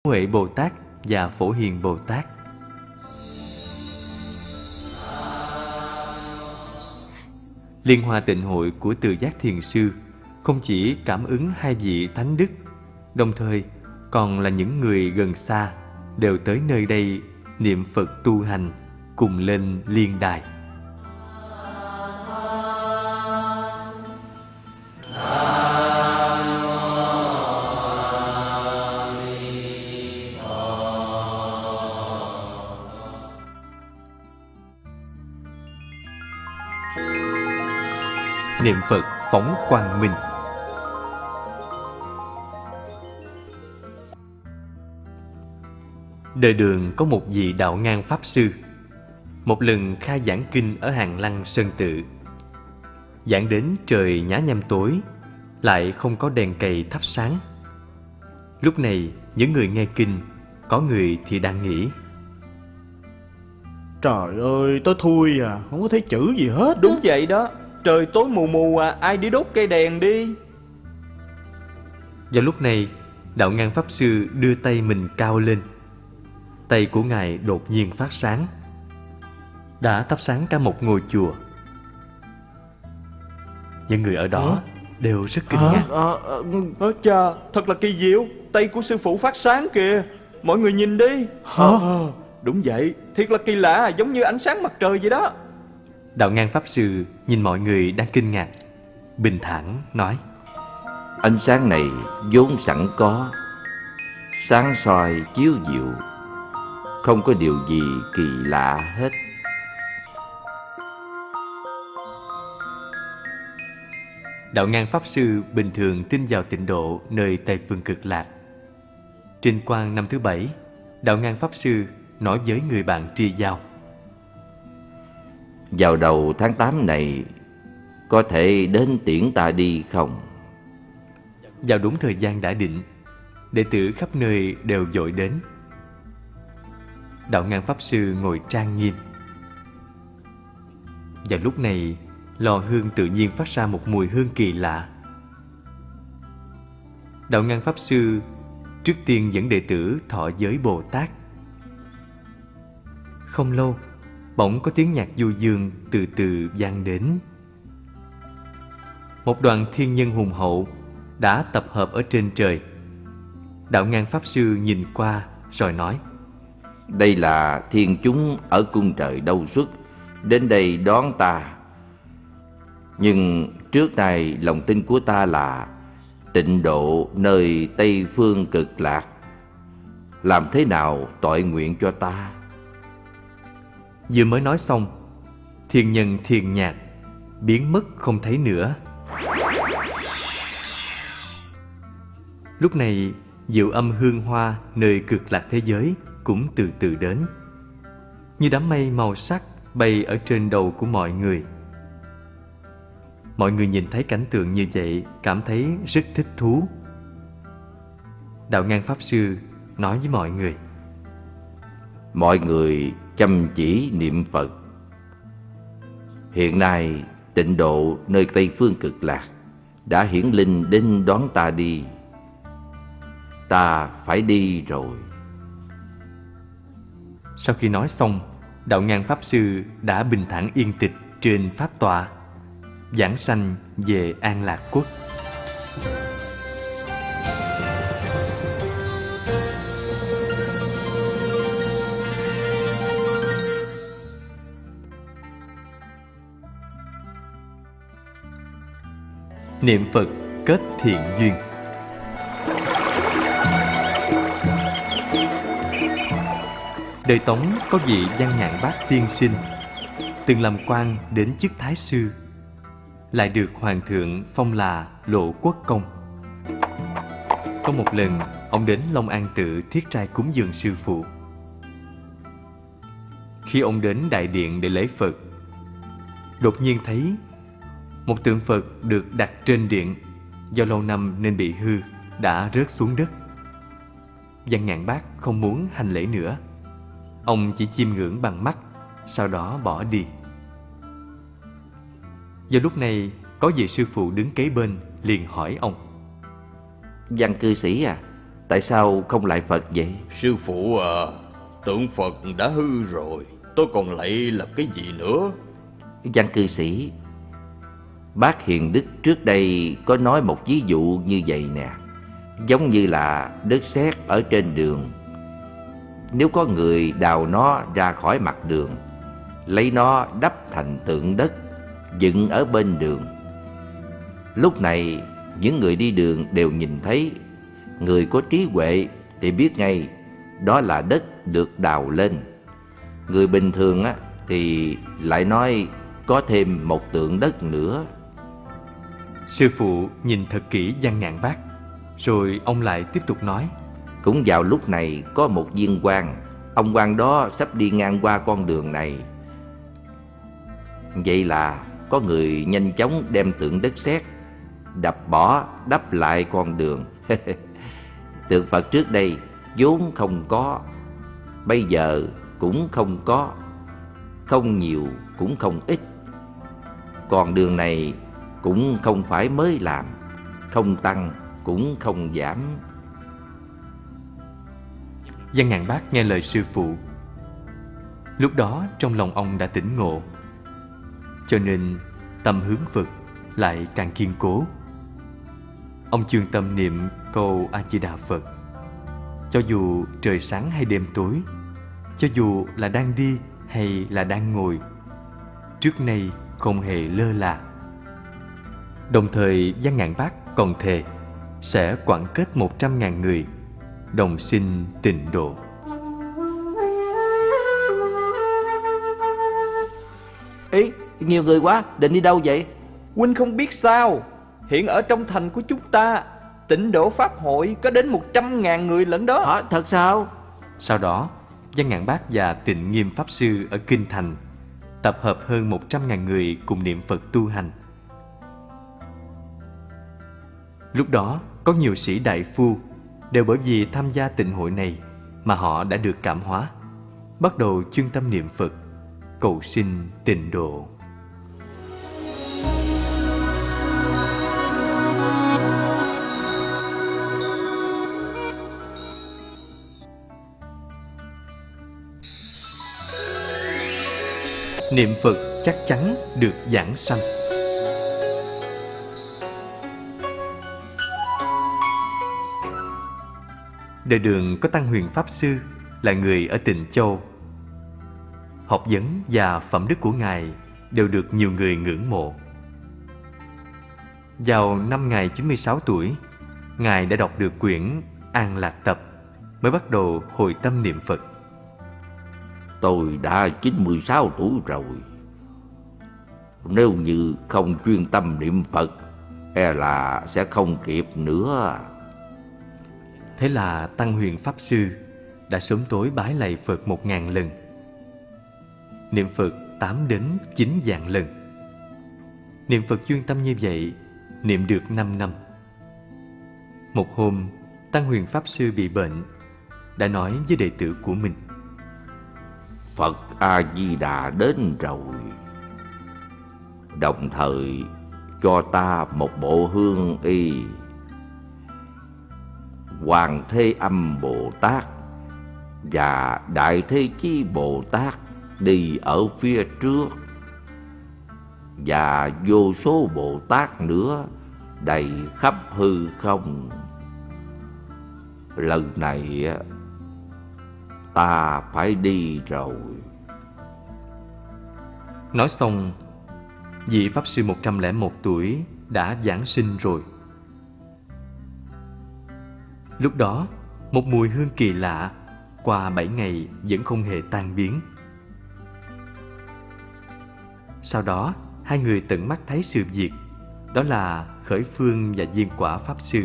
Huệ Bồ Tát và Phổ Hiền Bồ Tát. Liên Hoa Tịnh Hội của Từ Giác Thiền Sư không chỉ cảm ứng hai vị thánh đức, đồng thời còn là những người gần xa đều tới nơi đây niệm Phật tu hành, cùng lên liên đài. Niệm Phật phóng quang minh. Đời Đường có một vị Đạo Ngang Pháp Sư, một lần khai giảng kinh ở Hàng Lăng Sơn Tự. Giảng đến trời nhá nhem tối, lại không có đèn cầy thắp sáng. Lúc này những người nghe kinh, có người thì đang nghĩ: Trời ơi, tối thui à, không có thấy chữ gì hết. Đúng vậy đó, trời tối mù mù à, ai đi đốt cây đèn đi. Vào lúc này, Đạo Ngang Pháp Sư đưa tay mình cao lên. Tay của Ngài đột nhiên phát sáng, đã thắp sáng cả một ngôi chùa. Những người ở đó đều rất kinh ngạc. Chà, thật là kỳ diệu, tay của sư phụ phát sáng kìa. Mọi người nhìn đi. Đúng vậy, thiệt là kỳ lạ, giống như ánh sáng mặt trời vậy đó. Đạo Ngang Pháp Sư nhìn mọi người đang kinh ngạc, bình thản nói: Ánh sáng này vốn sẵn có, sáng soi chiếu diệu, không có điều gì kỳ lạ hết. Đạo Ngang Pháp Sư bình thường tin vào tịnh độ nơi Tây Phương Cực Lạc. Trên Quang năm thứ 7, Đạo Ngang Pháp Sư nói với người bạn tri giao: Vào đầu tháng 8 này, có thể đến tiễn ta đi không? Vào đúng thời gian đã định, đệ tử khắp nơi đều vội đến. Đạo Ngang Pháp Sư ngồi trang nghiêm. Vào lúc này, lò hương tự nhiên phát ra một mùi hương kỳ lạ. Đạo Ngang Pháp Sư trước tiên dẫn đệ tử thọ giới Bồ Tát. Không lâu, bỗng có tiếng nhạc du dương từ từ vang đến. Một đoàn thiên nhân hùng hậu đã tập hợp ở trên trời. Đạo Ngang Pháp Sư nhìn qua rồi nói: Đây là thiên chúng ở cung trời Đâu Xuất đến đây đón ta. Nhưng trước nay lòng tin của ta là tịnh độ nơi Tây Phương Cực Lạc. Làm thế nào toại nguyện cho ta? Vừa mới nói xong, thiên nhân thiền nhạc biến mất không thấy nữa. Lúc này, diệu âm hương hoa nơi Cực Lạc thế giới cũng từ từ đến, như đám mây màu sắc bay ở trên đầu của mọi người. Mọi người nhìn thấy cảnh tượng như vậy cảm thấy rất thích thú. Đạo Ngang Pháp Sư nói với mọi người: Mọi người chăm chỉ niệm Phật. Hiện nay tịnh độ nơi Tây Phương Cực Lạc đã hiển linh đến đón ta đi. Ta phải đi rồi. Sau khi nói xong, Đạo Ngang Pháp Sư đã bình thản yên tịch trên pháp tọa, giảng sanh về An Lạc Quốc. Niệm Phật kết thiện duyên. Đời Tống có vị Văn Ngạn Bác tiên sinh, từng làm quan đến chức thái sư, lại được hoàng thượng phong là Lộ Quốc công. Có một lần, ông đến Long An Tự thiết trai cúng dường sư phụ. Khi ông đến đại điện để lễ Phật, đột nhiên thấy một tượng Phật được đặt trên điện, do lâu năm nên bị hư, đã rớt xuống đất. Văn Ngạn Bác không muốn hành lễ nữa. Ông chỉ chiêm ngưỡng bằng mắt, sau đó bỏ đi. Vào lúc này, có vị sư phụ đứng kế bên liền hỏi ông: Văn cư sĩ à, tại sao không lại Phật vậy? Sư phụ à, tượng Phật đã hư rồi, tôi còn lạy làm cái gì nữa? Văn cư sĩ, bác Hiền Đức trước đây có nói một ví dụ như vậy nè. Giống như là đất sét ở trên đường. Nếu có người đào nó ra khỏi mặt đường, lấy nó đắp thành tượng đất, dựng ở bên đường. Lúc này những người đi đường đều nhìn thấy. Người có trí huệ thì biết ngay đó là đất được đào lên. Người bình thường thì lại nói có thêm một tượng đất nữa. Sư phụ nhìn thật kỹ Văn Ngạn Bác, rồi ông lại tiếp tục nói. Cũng vào lúc này có một viên quan. Ông quan đó sắp đi ngang qua con đường này. Vậy là có người nhanh chóng đem tượng đất sét đập bỏ, đắp lại con đường. Tượng Phật trước đây vốn không có, bây giờ cũng không có, không nhiều cũng không ít. Còn đường này cũng không phải mới làm, không tăng cũng không giảm. Văn Ngạn Bác nghe lời sư phụ. Lúc đó trong lòng ông đã tỉnh ngộ, cho nên tâm hướng Phật lại càng kiên cố. Ông chuyên tâm niệm câu A Di Đà Phật. Cho dù trời sáng hay đêm tối, cho dù là đang đi hay là đang ngồi, trước nay không hề lơ là. Đồng thời Văn Ngạn Bác còn thề sẽ quảng kết 100.000 người đồng sinh tịnh độ. Ý, nhiều người quá, định đi đâu vậy? Huynh không biết sao, hiện ở trong thành của chúng ta, tịnh độ pháp hội có đến 100.000 người lẫn đó. Hả, thật sao? Sau đó, Văn Ngạn Bác và Tịnh Nghiêm Pháp Sư ở Kinh Thành tập hợp hơn 100.000 người cùng niệm Phật tu hành. Lúc đó, có nhiều sĩ đại phu đều bởi vì tham gia tịnh hội này mà họ đã được cảm hóa, bắt đầu chuyên tâm niệm Phật, cầu xin tịnh độ. Niệm Phật chắc chắn được giảng sanh. Đời Đường có Tăng Huyền Pháp Sư là người ở Tịnh Châu. Học vấn và phẩm đức của Ngài đều được nhiều người ngưỡng mộ. Vào năm Ngài 96 tuổi, Ngài đã đọc được quyển An Lạc Tập, mới bắt đầu hồi tâm niệm Phật. Tôi đã 96 tuổi rồi. Nếu như không chuyên tâm niệm Phật, e là sẽ không kịp nữa. Thế là Tăng Huyền Pháp Sư đã sớm tối bái lạy Phật 1000 lần, niệm Phật 8 đến 9 vạn lần. Niệm Phật chuyên tâm như vậy, niệm được 5 năm. Một hôm, Tăng Huyền Pháp Sư bị bệnh, đã nói với đệ tử của mình: Phật A-di-đà đến rồi. Đồng thời cho ta một bộ hương y. Hoàng Thế Âm Bồ Tát và Đại Thế Chí Bồ Tát đi ở phía trước, và vô số Bồ Tát nữa đầy khắp hư không. Lần này ta phải đi rồi. Nói xong, vị Pháp Sư 101 tuổi đã giảng sinh rồi. Lúc đó, một mùi hương kỳ lạ qua 7 ngày vẫn không hề tan biến. Sau đó, hai người tận mắt thấy sự việc, đó là Khởi Phương và Diên Quả Pháp Sư.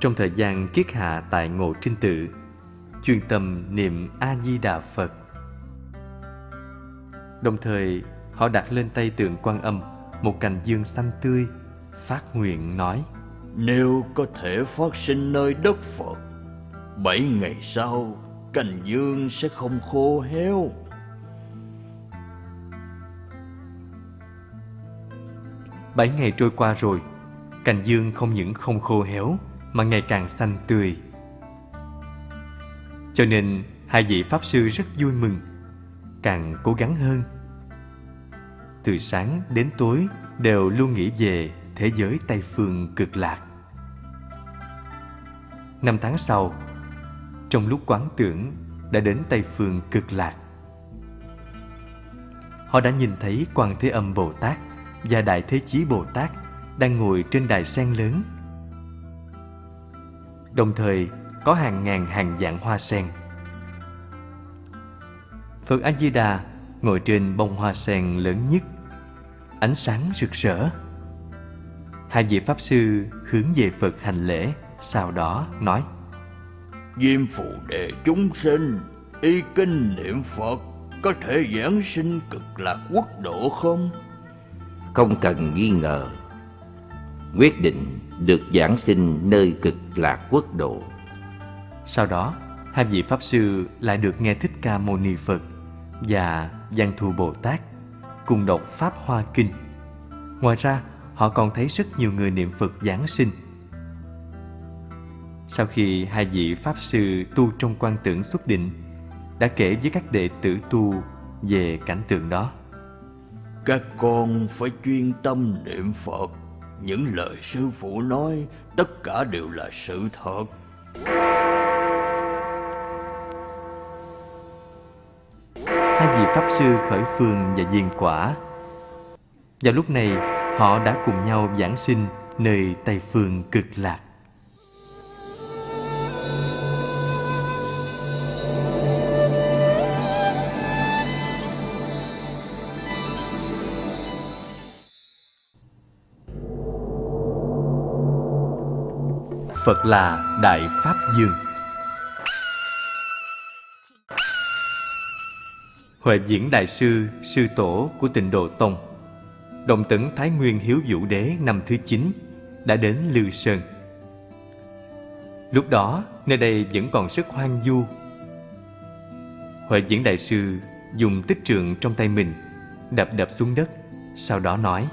Trong thời gian kiết hạ tại Ngộ Trinh Tự, chuyên tâm niệm A-di-đà Phật. Đồng thời, họ đặt lên tay tượng Quan Âm một cành dương xanh tươi, phát nguyện nói: Nếu có thể phát sinh nơi đất Phật, 7 ngày sau cành dương sẽ không khô héo. Bảy ngày trôi qua rồi, cành dương không những không khô héo mà ngày càng xanh tươi, Cho nên hai vị Pháp Sư rất vui mừng, càng cố gắng hơn. Từ sáng đến tối đều luôn nghĩ về thế giới Tây Phương Cực Lạc. 5 tháng sau, trong lúc quán tưởng đã đến Tây Phương Cực Lạc, họ đã nhìn thấy Quan Thế Âm Bồ Tát và Đại Thế Chí Bồ Tát đang ngồi trên đài sen lớn. Đồng thời có hàng ngàn hàng vạn hoa sen. Phật A Di Đà ngồi trên bông hoa sen lớn nhất, ánh sáng rực rỡ. Hai vị Pháp Sư hướng về Phật hành lễ, sau đó nói: Diêm Phù Đề chúng sinh, y kinh niệm Phật có thể giảng sinh Cực Lạc quốc độ không? Không cần nghi ngờ, quyết định được giảng sinh nơi Cực Lạc quốc độ. Sau đó, hai vị Pháp Sư lại được nghe Thích Ca Mâu Ni Phật và Văn Thù Bồ Tát cùng đọc Pháp Hoa Kinh. Ngoài ra, họ còn thấy rất nhiều người niệm Phật giảng sinh. Sau khi hai vị Pháp Sư tu trong quan tưởng xuất định đã kể với các đệ tử tu về cảnh tượng đó. Các con phải chuyên tâm niệm Phật. Những lời sư phụ nói tất cả đều là sự thật. Hai vị Pháp Sư khởi phương và diên quả. Vào lúc này, họ đã cùng nhau giảng sinh nơi Tây Phương Cực Lạc. Phật là Đại Pháp Dương. Huệ Diễn Đại Sư, sư tổ của Tịnh Độ Tông, Đồng Tẩn Thái Nguyên Hiếu Vũ Đế năm thứ 9 đã đến Lư Sơn. Lúc đó, nơi đây vẫn còn rất hoang vu. Huệ Diễn Đại Sư dùng tích trượng trong tay mình đập xuống đất, sau đó nói: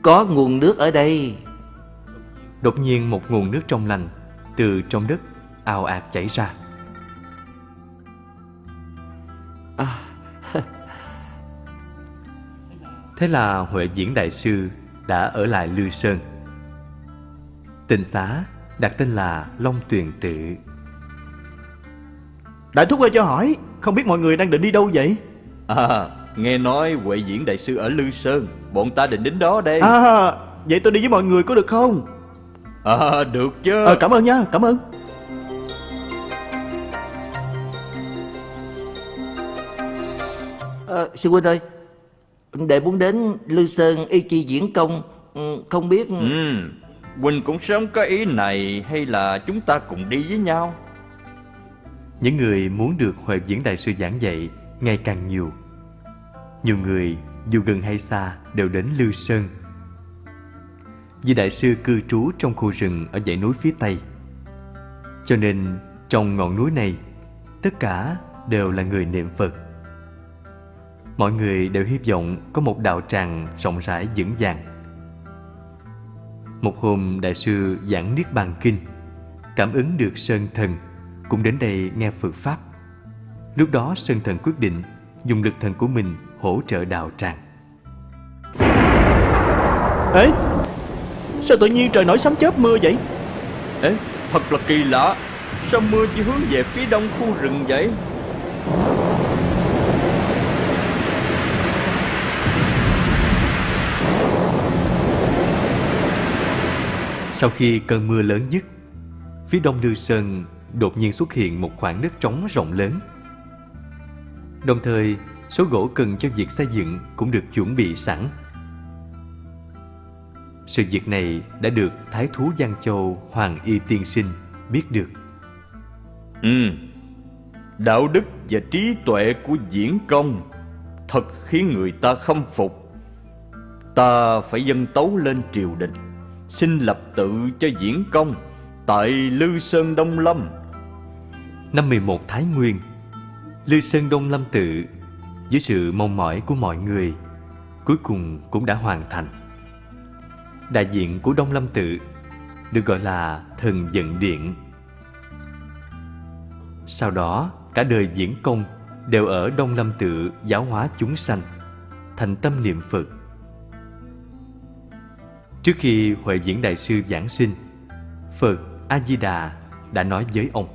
Có nguồn nước ở đây. Đột nhiên một nguồn nước trong lành từ trong đất ào ạt chảy ra. Thế là Huệ Diễn Đại Sư đã ở lại Lư Sơn. Tịnh xá đặt tên là Long Tuyền Tự. Đại thúc ơi, cho hỏi, không biết mọi người đang định đi đâu vậy? Nghe nói Huệ Diễn Đại Sư ở Lư Sơn, bọn ta định đến đó đây. Vậy tôi đi với mọi người có được không? Được chứ. Cảm ơn nha, cảm ơn. Sư huynh ơi, đệ muốn đến Lư Sơn y chi diễn công, không biết... Huynh cũng sớm có ý này, hay là chúng ta cùng đi với nhau? Những người muốn được Huệ Diễn Đại Sư giảng dạy ngày càng nhiều. Nhiều người dù gần hay xa đều đến Lư Sơn. Vì Đại Sư cư trú trong khu rừng ở dãy núi phía Tây, cho nên trong ngọn núi này tất cả đều là người niệm Phật. Mọi người đều hy vọng có một đạo tràng rộng rãi vững vàng. Một hôm Đại Sư giảng Niết Bàn Kinh, cảm ứng được Sơn Thần cũng đến đây nghe Phật Pháp. Lúc đó Sơn Thần quyết định dùng lực thần của mình hỗ trợ đạo tràng. Ê, sao tự nhiên trời nổi sấm chớp mưa vậy? Thật là kỳ lạ. Sao mưa chỉ hướng về phía đông khu rừng vậy? Sau khi cơn mưa lớn dứt, phía đông Lư Sơn đột nhiên xuất hiện một khoảng đất trống rộng lớn. Đồng thời, số gỗ cần cho việc xây dựng cũng được chuẩn bị sẵn. Sự việc này đã được Thái thú Giang Châu Hoàng Y Tiên Sinh biết được. Đạo đức và trí tuệ của Diễn Công thật khiến người ta khâm phục. Ta phải dâng tấu lên triều đình, xin lập tự cho Diễn Công tại Lư Sơn Đông Lâm. Năm 11 Thái Nguyên, Lư Sơn Đông Lâm tự dưới sự mong mỏi của mọi người cuối cùng cũng đã hoàn thành. Đại diện của Đông Lâm tự được gọi là Thần Vận Điện. Sau đó cả đời Diễn Công đều ở Đông Lâm Tự giáo hóa chúng sanh, thành tâm niệm Phật. Trước khi Huệ Diễn Đại Sư giảng sinh, Phật A-di-đà đã nói với ông: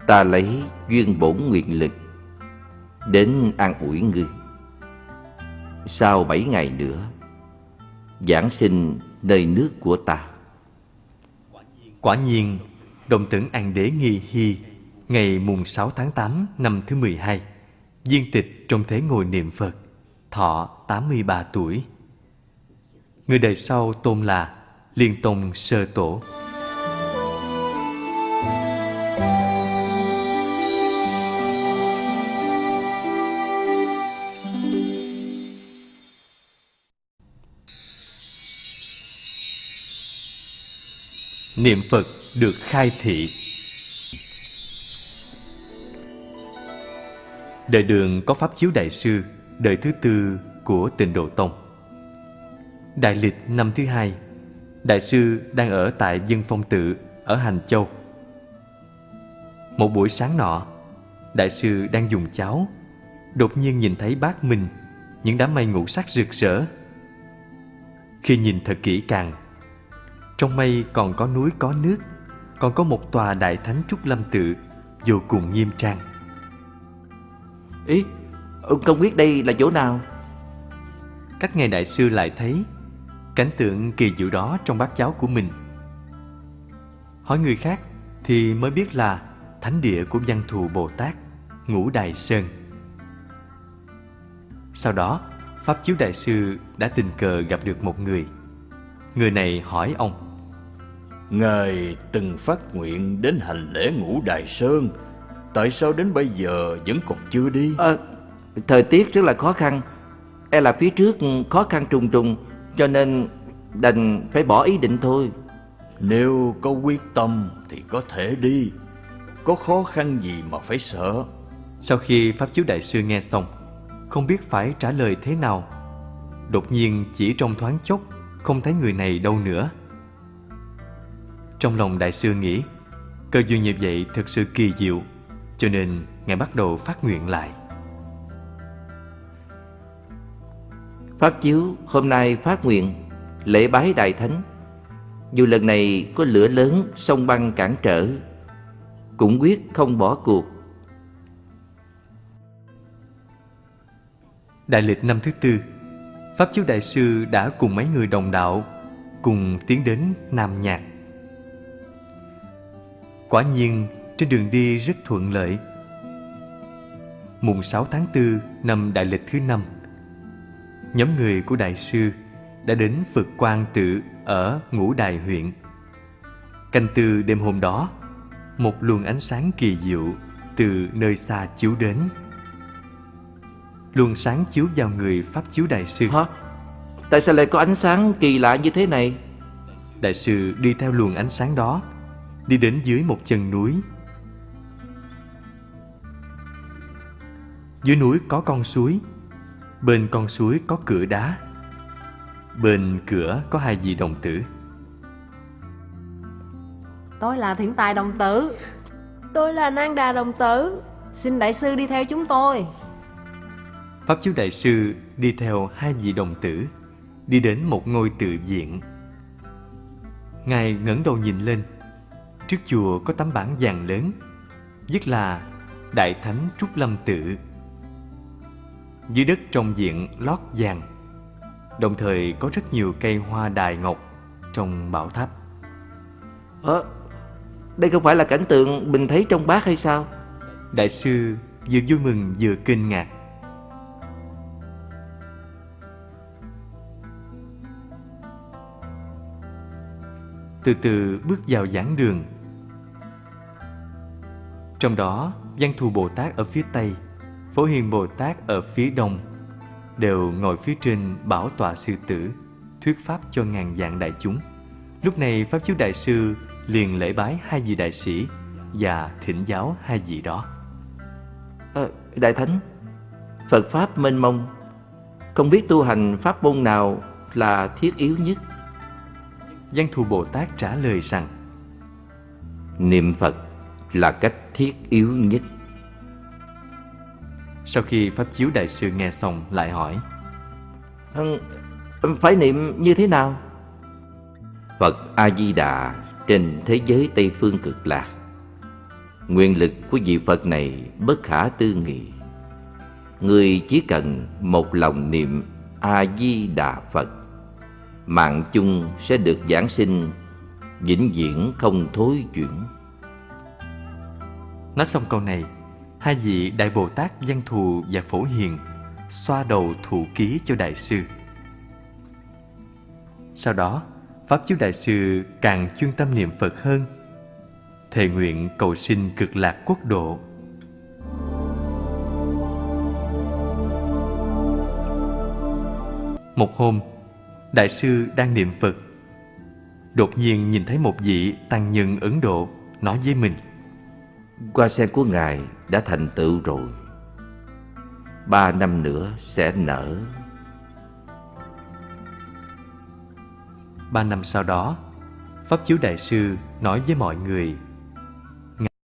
Ta lấy duyên bổn nguyện lực đến an ủi ngươi. Sau 7 ngày nữa giảng sinh nơi nước của ta. Quả nhiên, Đồng Tẩn An Đế Nghi Hy ngày mùng 6 tháng 8 năm thứ 12 viên tịch trong thế ngồi niệm Phật, thọ 83 tuổi. Người đời sau tôn là Liên Tông Sơ Tổ. Niệm Phật được khai thị. Đời Đường có Pháp Chiếu Đại Sư, đời thứ tư của Tịnh Độ Tông. Đại lịch năm thứ 2, Đại sư đang ở tại Dân Phong Tự ở Hành Châu. Một buổi sáng nọ, Đại sư đang dùng cháo, đột nhiên nhìn thấy bát minh những đám mây ngũ sắc rực rỡ. Khi nhìn thật kỹ càng, trong mây còn có núi có nước, còn có một tòa Đại Thánh Trúc Lâm Tự vô cùng nghiêm trang. Ý, ông không biết đây là chỗ nào? Cách ngày Đại sư lại thấy cảnh tượng kỳ diệu đó trong bát cháo của mình. Hỏi người khác thì mới biết là thánh địa của Văn Thù Bồ Tát, Ngũ Đài Sơn. Sau đó, Pháp Chiếu Đại Sư đã tình cờ gặp được một người. Người này hỏi ông: Ngài từng phát nguyện đến hành lễ Ngũ Đài Sơn, tại sao đến bây giờ vẫn còn chưa đi? Thời tiết rất là khó khăn, là phía trước khó khăn trùng trùng, cho nên đành phải bỏ ý định thôi. Nếu có quyết tâm thì có thể đi, có khó khăn gì mà phải sợ. Sau khi Pháp Chiếu Đại Sư nghe xong, không biết phải trả lời thế nào. Đột nhiên chỉ trong thoáng chốc không thấy người này đâu nữa. Trong lòng Đại Sư nghĩ, cơ duyên như vậy thực sự kỳ diệu, cho nên Ngài bắt đầu phát nguyện lại. Pháp Chiếu hôm nay phát nguyện lễ bái Đại Thánh. Dù lần này có lửa lớn sông băng cản trở, cũng quyết không bỏ cuộc. Đại lịch năm thứ tư, Pháp Chiếu Đại Sư đã cùng mấy người đồng đạo cùng tiến đến Nam Nhạc. Quả nhiên trên đường đi rất thuận lợi. Mùng 6 tháng 4 năm Đại lịch thứ 5, nhóm người của Đại Sư đã đến Phật Quang Tự ở Ngũ Đài huyện. Canh tư đêm hôm đó, một luồng ánh sáng kỳ diệu từ nơi xa chiếu đến. Luồng sáng chiếu vào người Pháp Chiếu Đại Sư. Hả? Tại sao lại có ánh sáng kỳ lạ như thế này? Đại Sư đi theo luồng ánh sáng đó, đi đến dưới một chân núi. Dưới núi có con suối, bên con suối có cửa đá, bên cửa có hai vị đồng tử. Tôi là Thiện Tài đồng tử. Tôi là Nan Đà đồng tử. Xin Đại Sư đi theo chúng tôi. Pháp Chiếu Đại Sư đi theo hai vị đồng tử, đi đến một ngôi tự viện. Ngài ngẩng đầu nhìn lên. Trước chùa có tấm bảng vàng lớn, viết là Đại Thánh Trúc Lâm Tự. Dưới đất trong viện lót vàng, đồng thời có rất nhiều cây hoa đài ngọc trong bảo tháp. Đây không phải là cảnh tượng mình thấy trong bát hay sao? Đại Sư vừa vui mừng vừa kinh ngạc. Từ từ bước vào giảng đường. Trong đó, Văn Thù Bồ Tát ở phía Tây, Phổ Hiền Bồ Tát ở phía Đông đều ngồi phía trên bảo tọa sư tử, thuyết pháp cho ngàn vạn đại chúng. Lúc này Pháp Chiếu Đại Sư liền lễ bái hai vị đại sĩ và thỉnh giáo hai vị đó. Đại Thánh, Phật Pháp mênh mông, không biết tu hành pháp môn nào là thiết yếu nhất? Văn Thù Bồ Tát trả lời rằng: Niệm Phật là cách thiết yếu nhất. Sau khi Pháp Chiếu Đại sư nghe xong lại hỏi: Phải niệm như thế nào? Phật A-di-đà trên thế giới Tây Phương Cực Lạc. Nguyện lực của vị Phật này bất khả tư nghị. Người chỉ cần một lòng niệm A-di-đà Phật, mạng chung sẽ được giảng sinh, vĩnh viễn không thối chuyển. Nói xong câu này, hai vị Đại Bồ Tát Văn Thù và Phổ Hiền xoa đầu thụ ký cho Đại sư. Sau đó, Pháp Chiếu Đại sư càng chuyên tâm niệm Phật hơn, thề nguyện cầu sinh Cực Lạc quốc độ. Một hôm, Đại sư đang niệm Phật, đột nhiên nhìn thấy một vị tăng nhân Ấn Độ nói với mình: Hoa sen của Ngài đã thành tựu rồi, 3 năm nữa sẽ nở. 3 năm sau đó, Pháp Chiếu Đại sư nói với mọi người